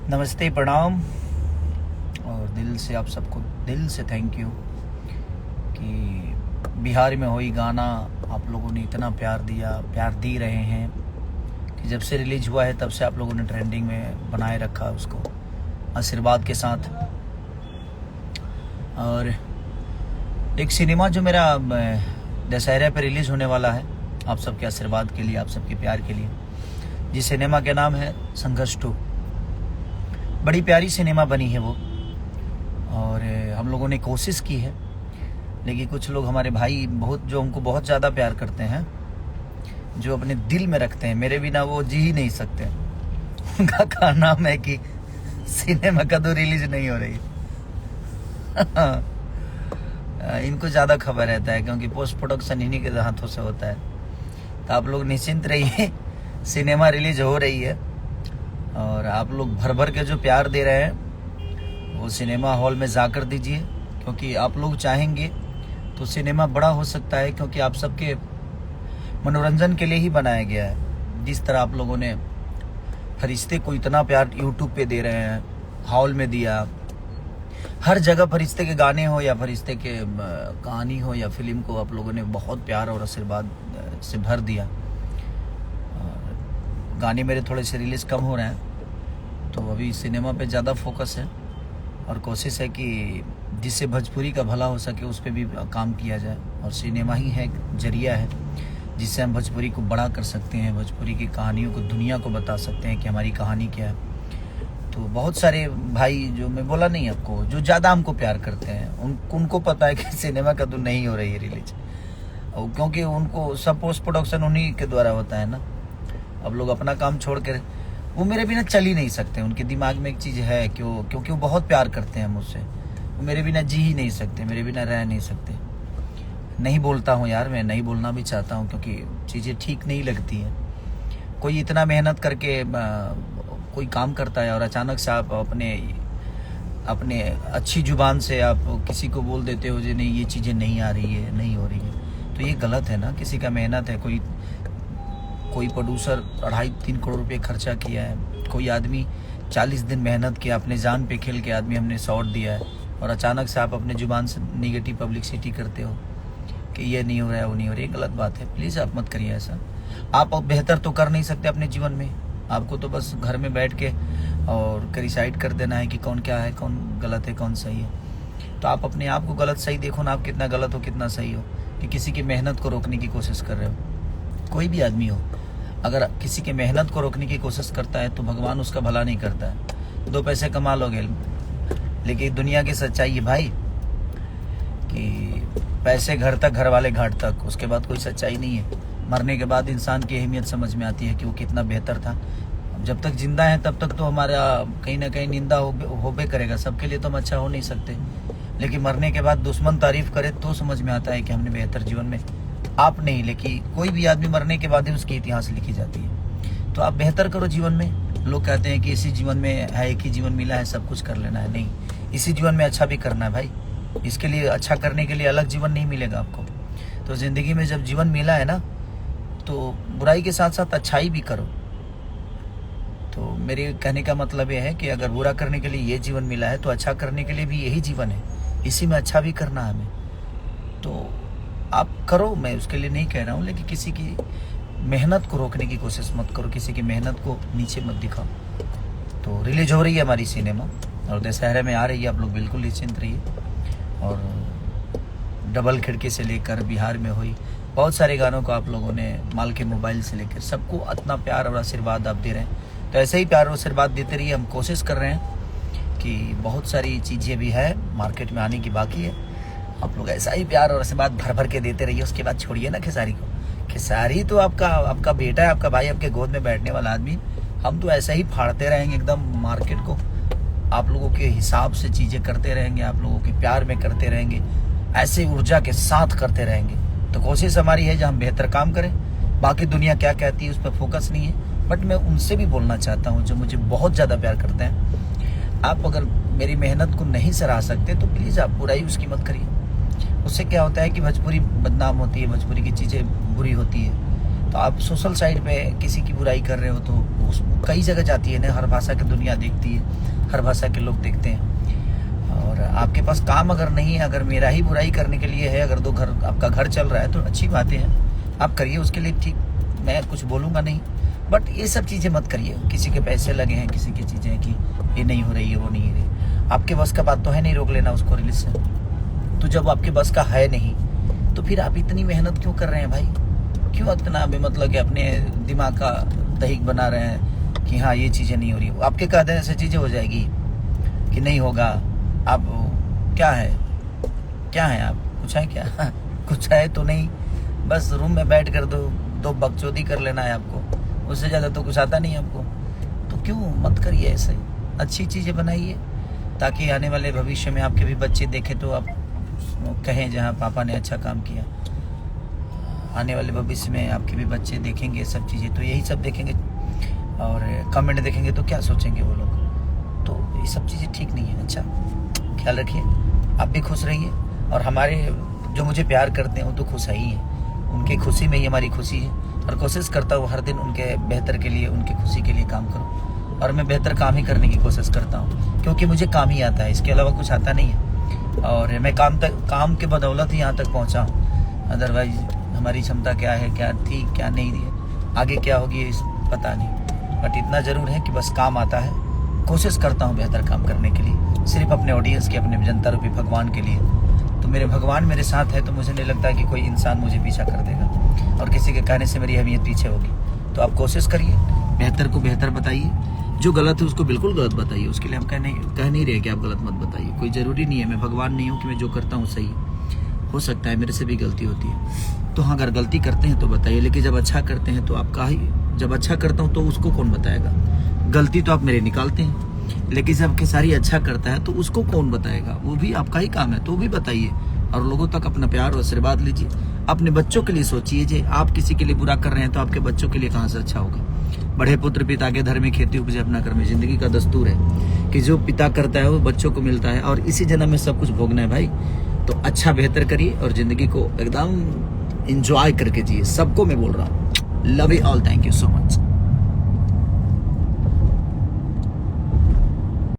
नमस्ते, प्रणाम। और दिल से आप सबको दिल से थैंक यू कि बिहार में हुई गाना आप लोगों ने इतना प्यार दिया, प्यार दे रहे हैं कि जब से रिलीज हुआ है तब से आप लोगों ने ट्रेंडिंग में बनाए रखा उसको आशीर्वाद के साथ। और एक सिनेमा जो मेरा दशहरे पे रिलीज़ होने वाला है, आप सबके आशीर्वाद के लिए, आप सबके प्यार के लिए, जिस सिनेमा का नाम है संघर्ष 2। बड़ी प्यारी सिनेमा बनी है वो, और हम लोगों ने कोशिश की है, लेकिन कुछ लोग हमारे भाई जो हमको बहुत ज़्यादा प्यार करते हैं, जो अपने दिल में रखते हैं, मेरे बिना वो जी ही नहीं सकते। उनका कहना है कि सिनेमा का तो रिलीज नहीं हो रही। इनको ज़्यादा खबर रहता है क्योंकि पोस्ट प्रोडक्शन इन्हीं के हाथों से होता है। तो आप लोग निश्चिंत रहिए, सिनेमा रिलीज हो रही है और आप लोग भर भर के जो प्यार दे रहे हैं वो सिनेमा हॉल में जाकर दीजिए, क्योंकि आप लोग चाहेंगे तो सिनेमा बड़ा हो सकता है, क्योंकि आप सबके मनोरंजन के लिए ही बनाया गया है। जिस तरह आप लोगों ने फरिश्ते को इतना प्यार यूट्यूब पे दे रहे हैं, हॉल में दिया, हर जगह फरिश्ते के गाने हो या फरिश्ते के कहानी हो या फिल्म को आप लोगों ने बहुत प्यार और आशीर्वाद से भर दिया। गाने मेरे थोड़े से रिलीज कम हो रहे हैं, तो अभी सिनेमा पे ज़्यादा फोकस है और कोशिश है कि जिससे भोजपुरी का भला हो सके उस पर भी काम किया जाए। और सिनेमा ही है एक जरिया है जिससे हम भोजपुरी को बड़ा कर सकते हैं, भोजपुरी की कहानियों को दुनिया को बता सकते हैं कि हमारी कहानी क्या है। तो बहुत सारे भाई, जो मैं बोला नहीं आपको, जो ज़्यादा हमको प्यार करते हैं, उनको पता है कि सिनेमा का तो नहीं हो रही है रिलीज, क्योंकि उनको सब पोस्ट प्रोडक्शन उन्हीं के द्वारा होता है ना। अब लोग अपना काम छोड़ कर, वो मेरे बिना चल ही नहीं सकते। उनके दिमाग में एक चीज़ है क्योंकि वो बहुत प्यार करते हैं मुझसे, वो मेरे बिना जी ही नहीं सकते, मेरे बिना रह नहीं सकते। नहीं बोलता हूँ यार, मैं नहीं बोलना भी चाहता हूँ क्योंकि चीज़ें ठीक नहीं लगती हैं। कोई इतना मेहनत करके कोई काम करता है और अचानक से आप अपने अच्छी जुबान से आप किसी को बोल देते हो जो नहीं, ये चीज़ें नहीं आ रही है, नहीं हो रही है, तो ये गलत है ना। किसी का मेहनत है, कोई प्रोड्यूसर 2.5-3 करोड़ रुपए खर्चा किया है, कोई आदमी 40 दिन मेहनत किया, अपने जान पे खेल के आदमी हमने शॉट दिया है, और अचानक से आप अपने जुबान से निगेटिव पब्लिसिटी करते हो कि ये नहीं हो रहा है, वो नहीं हो रहा है। गलत बात है, प्लीज़ आप मत करिए ऐसा। आप बेहतर तो कर नहीं सकते अपने जीवन में, आपको तो बस घर में बैठ के और डिसाइड कर देना है कि कौन क्या है, कौन गलत है, कौन सही है। तो आप अपने आप को गलत सही देखो ना, आप कितना गलत हो कितना सही हो, कि किसी की मेहनत को रोकने की कोशिश कर रहे हो। कोई भी आदमी हो, अगर किसी की मेहनत को रोकने की कोशिश करता है तो भगवान उसका भला नहीं करता है। 2 पैसे कमा लोगे, लेकिन दुनिया की सच्चाई है भाई कि पैसे घर तक, घर वाले घाट तक, उसके बाद कोई सच्चाई नहीं है। मरने के बाद इंसान की अहमियत समझ में आती है कि वो कितना बेहतर था। जब तक जिंदा है तब तक तो हमारा कहीं ना कहीं निंदा होबे करेगा, सबके लिए तो हम अच्छा हो नहीं सकते, लेकिन मरने के बाद दुश्मन तारीफ करे तो समझ में आता है कि हमने बेहतर जीवन में, आप नहीं, लेकिन कोई भी आदमी मरने के बाद ही उसकी इतिहास लिखी जाती है। तो आप बेहतर करो जीवन में। लोग कहते हैं कि इसी जीवन में है, एक ही जीवन मिला है, सब कुछ कर लेना है। नहीं, इसी जीवन में अच्छा भी करना है भाई। इसके लिए, अच्छा करने के लिए अलग जीवन नहीं मिलेगा आपको। तो ज़िंदगी में जब जीवन मिला है ना, तो बुराई के साथ साथ अच्छाई भी करो। तो मेरे कहने का मतलब यह है कि अगर बुरा करने के लिए ये जीवन मिला है तो अच्छा करने के लिए भी यही जीवन है, इसी में अच्छा भी करना है हमें। तो आप करो, मैं उसके लिए नहीं कह रहा हूँ, लेकिन किसी की मेहनत को रोकने की कोशिश मत करो, किसी की मेहनत को नीचे मत दिखाओ। तो रिलीज हो रही है हमारी सिनेमा और दशहरे में आ रही है, आप लोग बिल्कुल निश्चिंत रहिए। और डबल खिड़की से लेकर बिहार में हुई, बहुत सारे गानों को आप लोगों ने माल के मोबाइल से लेकर सबको इतना प्यार और आशीर्वाद आप दे रहे हैं। तो ऐसे ही प्यार और आशीर्वाद देते रहिए। हम कोशिश कर रहे हैं कि बहुत सारी चीज़ें भी है मार्केट में आने की बाकी है, आप लोग ऐसा ही प्यार और आशीर्वाद भर भर के देते रहिए। उसके बाद छोड़िए ना खेसारी को। खेसारी तो आपका बेटा है, आपका भाई, आपके गोद में बैठने वाला आदमी। हम तो ऐसा ही फाड़ते रहेंगे एकदम मार्केट को, आप लोगों के हिसाब से चीज़ें करते रहेंगे, आप लोगों के प्यार में करते रहेंगे, ऐसे ऊर्जा के साथ करते रहेंगे। तो कोशिश हमारी है जो हम बेहतर काम करें। बाकी दुनिया क्या कहती है उस पर फोकस नहीं है, बट मैं उनसे भी बोलना चाहता हूँ जो मुझे बहुत ज़्यादा प्यार करते हैं। आप अगर मेरी मेहनत को नहीं सराह सकते तो प्लीज़ आप बुराई उसकी मत करिए। उससे क्या होता है कि भोजपुरी बदनाम होती है, भोजपुरी की चीज़ें बुरी होती है। तो आप सोशल साइट पे किसी की बुराई कर रहे हो तो उस कई जगह जाती है ना, हर भाषा की दुनिया देखती है, हर भाषा के लोग देखते हैं। और आपके पास काम अगर नहीं है, अगर मेरा ही बुराई करने के लिए है, अगर दो घर आपका घर चल रहा है तो अच्छी बातें हैं, आप करिए, उसके लिए ठीक, मैं कुछ बोलूँगा नहीं। बट ये सब चीज़ें मत करिए, किसी के पैसे लगे हैं, किसी की चीज़ें कि ये नहीं हो रही है, वो नहीं हो रही, आपके बस का बात तो है नहीं रोक लेना उसको रिलीज से। तो जब आपके बस का है नहीं तो फिर आप इतनी मेहनत क्यों कर रहे हैं भाई? क्यों इतना बेमतलब कि अपने दिमाग का दहीक बना रहे हैं कि हाँ ये चीज़ें नहीं हो रही? आपके कह देने से चीज़ें हो जाएगी कि नहीं होगा? आप क्या है आप? कुछ है क्या? कुछ है तो नहीं, बस रूम में बैठ कर दो बकचोदी कर लेना है आपको, उससे ज़्यादा तो कुछ आता नहीं आपको। तो क्यों मत करिए ऐसे, अच्छी चीज़ें बनाइए ताकि आने वाले भविष्य में आपके भी बच्चे देखें तो आप कहें जहाँ पापा ने अच्छा काम किया। आने वाले भविष्य में आपके भी बच्चे देखेंगे सब चीज़ें, तो यही सब देखेंगे और कमेंट देखेंगे तो क्या सोचेंगे वो लोग? तो ये सब चीज़ें ठीक नहीं है। अच्छा, ख्याल रखिए, आप भी खुश रहिए, और हमारे जो मुझे प्यार करते हैं वो तो खुश ही हैं, उनकी खुशी में ही हमारी खुशी है। और कोशिश करता हूँ हर दिन उनके बेहतर के लिए, उनकी खुशी के लिए काम करूँ, और मैं बेहतर काम ही करने की कोशिश करता हूँ, क्योंकि मुझे काम ही आता है, इसके अलावा कुछ आता नहीं है। और मैं काम के बदौलत ही यहाँ तक पहुँचा हूँ, अदरवाइज हमारी क्षमता क्या है, क्या थी, क्या नहीं थी, आगे क्या होगी पता नहीं। बट इतना ज़रूर है कि बस काम आता है, कोशिश करता हूँ बेहतर काम करने के लिए, सिर्फ अपने ऑडियंस के, अपने जनता रूपी भगवान के लिए। तो मेरे भगवान मेरे साथ है तो मुझे नहीं लगता कि कोई इंसान मुझे पीछा कर देगा, और किसी के कहने से मेरी अहमियत पीछे होगी। तो आप कोशिश करिए, बेहतर को बेहतर बताइए, जो गलत है उसको बिल्कुल गलत बताइए, उसके लिए हम कह नहीं रहे कि आप गलत मत बताइए। कोई ज़रूरी नहीं है, मैं भगवान नहीं हूँ कि मैं जो करता हूँ सही, हो सकता है मेरे से भी गलती होती है। तो हाँ, अगर गलती करते हैं तो बताइए, लेकिन जब अच्छा करते हैं तो आपका ही, जब अच्छा करता हूँ तो उसको कौन बताएगा? गलती तो आप मेरे निकालते हैं, लेकिन जब खेसारी अच्छा करता है तो उसको कौन बताएगा? वो भी आपका ही काम है, तो भी बताइए, और लोगों तक अपना प्यार और आशीर्वाद लीजिए। अपने बच्चों के लिए सोचिए, जे आप किसी के लिए बुरा कर रहे हैं तो आपके बच्चों के लिए कहाँ से अच्छा होगा? बड़े पुत्र पिता के धर्म में, खेती उपजे अपना कर्म, जिंदगी का दस्तूर है कि जो पिता करता है वो बच्चों को मिलता है, और इसी जन्म में सब कुछ भोगना है भाई। तो अच्छा बेहतर करिए और जिंदगी को एकदम एंजॉय करके जिए, सबको मैं बोल रहा हूँ। Love you all, thank you so much.